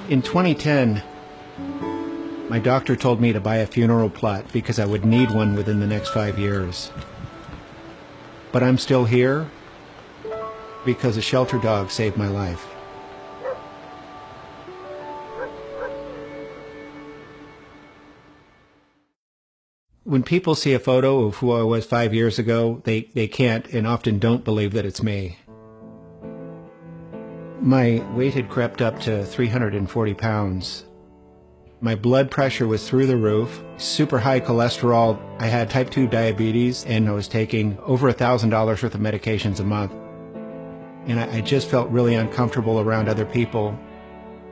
In 2010, my doctor told me to buy a funeral plot because I would need one within the next 5 years. But I'm still here because a shelter dog saved my life. When people see a photo of who I was 5 years ago, they can't and often don't believe that it's me. My weight had crept up to 340 pounds. My blood pressure was through the roof, super high cholesterol. I had type 2 diabetes, and I was taking over $1,000 worth of medications a month. And I just felt really uncomfortable around other people.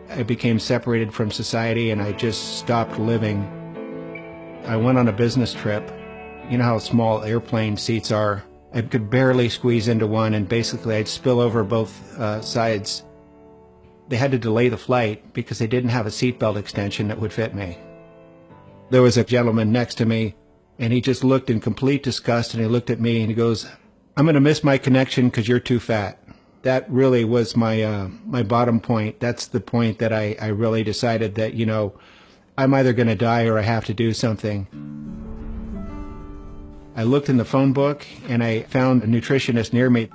I became separated from society, and I just stopped living. I went on a business trip. You know how small airplane seats are? I could barely squeeze into one, and basically I'd spill over both sides. They had to delay the flight because they didn't have a seatbelt extension that would fit me. There was a gentleman next to me, and he just looked in complete disgust, and he looked at me and he goes, "I'm going to miss my connection because you're too fat." That really was my my bottom point. That's the point that I really decided that, you know, I'm either going to die or I have to do something. I looked in the phone book and I found a nutritionist near me.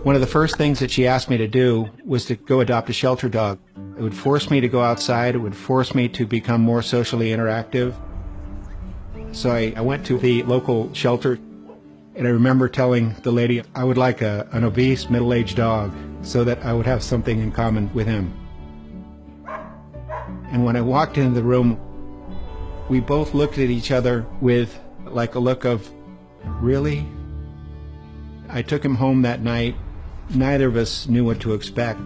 One of the first things that she asked me to do was to go adopt a shelter dog. It would force me to go outside. It would force me to become more socially interactive. So I went to the local shelter, and I remember telling the lady I would like an obese middle-aged dog so that I would have something in common with him. And when I walked into the room, we both looked at each other with like a look of, really? I took him home that night. Neither of us knew what to expect.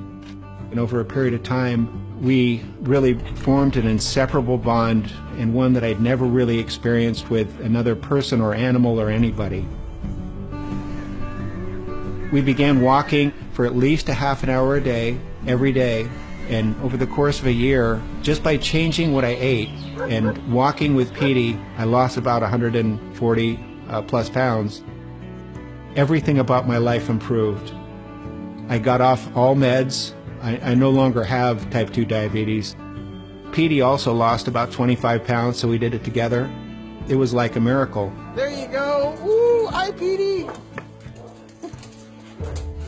And over a period of time, we really formed an inseparable bond, and one that I'd never really experienced with another person or animal or anybody. We began walking for at least a half an hour a day, every day. And over the course of a year, just by changing what I ate and walking with Peety, I lost about 140 plus pounds. Everything about my life improved. I got off all meds. I no longer have type 2 diabetes. Peety also lost about 25 pounds, so we did it together. It was like a miracle. There you go. Ooh, hi, Peety.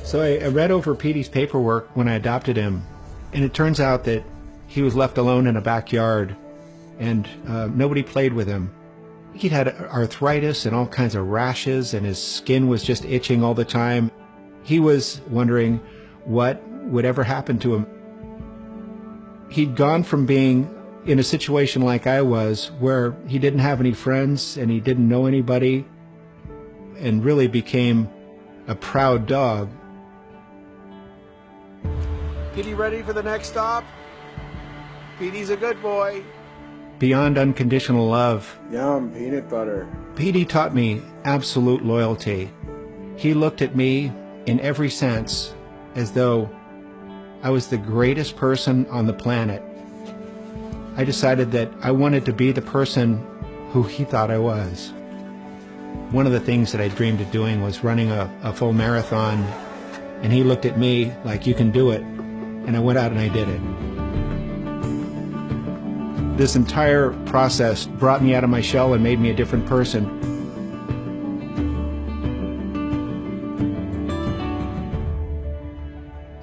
So I read over Peety's paperwork when I adopted him. And it turns out that he was left alone in a backyard, and nobody played with him. He'd had arthritis and all kinds of rashes, and his skin was just itching all the time. He was wondering what would ever happen to him. He'd gone from being in a situation like I was, where he didn't have any friends and he didn't know anybody, and really became a proud dog. Peety ready for the next stop? Peety's a good boy. Beyond unconditional love, Yum, peanut butter. Peety taught me absolute loyalty. He looked at me in every sense as though I was the greatest person on the planet. I decided that I wanted to be the person who he thought I was. One of the things that I dreamed of doing was running a full marathon, and he looked at me like, "You can do it." And I went out and I did it. This entire process brought me out of my shell and made me a different person.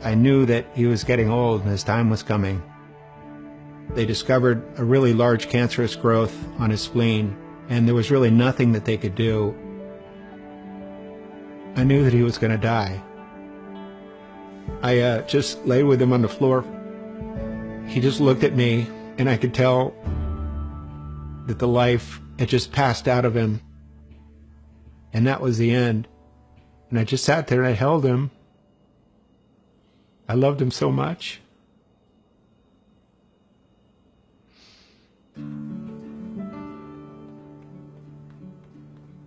I knew that he was getting old and his time was coming. They discovered a really large cancerous growth on his spleen, and there was really nothing that they could do. I knew that he was going to die. I just lay with him on the floor. He just looked at me, and I could tell that the life had just passed out of him. And that was the end. And I just sat there and I held him. I loved him so much.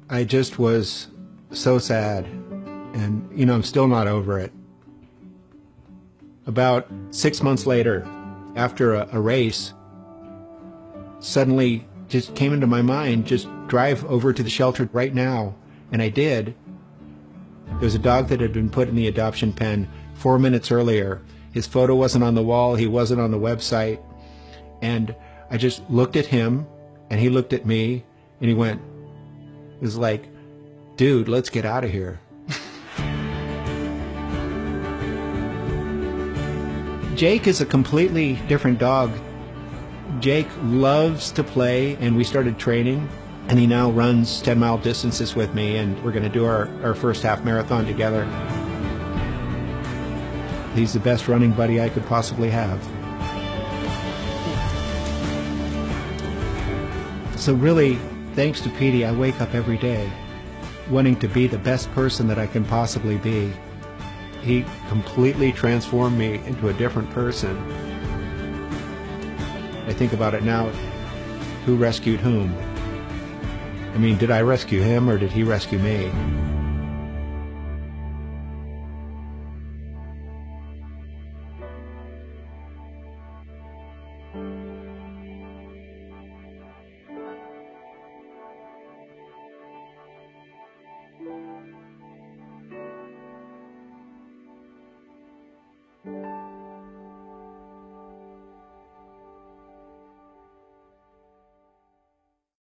I just was so sad. And, you know, I'm still not over it. About 6 months later, after a race, suddenly just came into my mind, just drive over to the shelter right now. And I did. There was a dog that had been put in the adoption pen 4 minutes earlier, His photo wasn't on the wall. He wasn't on the website. And I just looked at him, and he looked at me, and he went, it was like, dude, let's get out of here. Jake is a completely different dog. Jake loves to play, and we started training, and he now runs 10-mile distances with me, and we're going to do our first half marathon together. He's the best running buddy I could possibly have. So really, thanks to Peety, I wake up every day wanting to be the best person that I can possibly be. He completely transformed me into a different person. I think about it now, who rescued whom? I mean, did I rescue him or did he rescue me?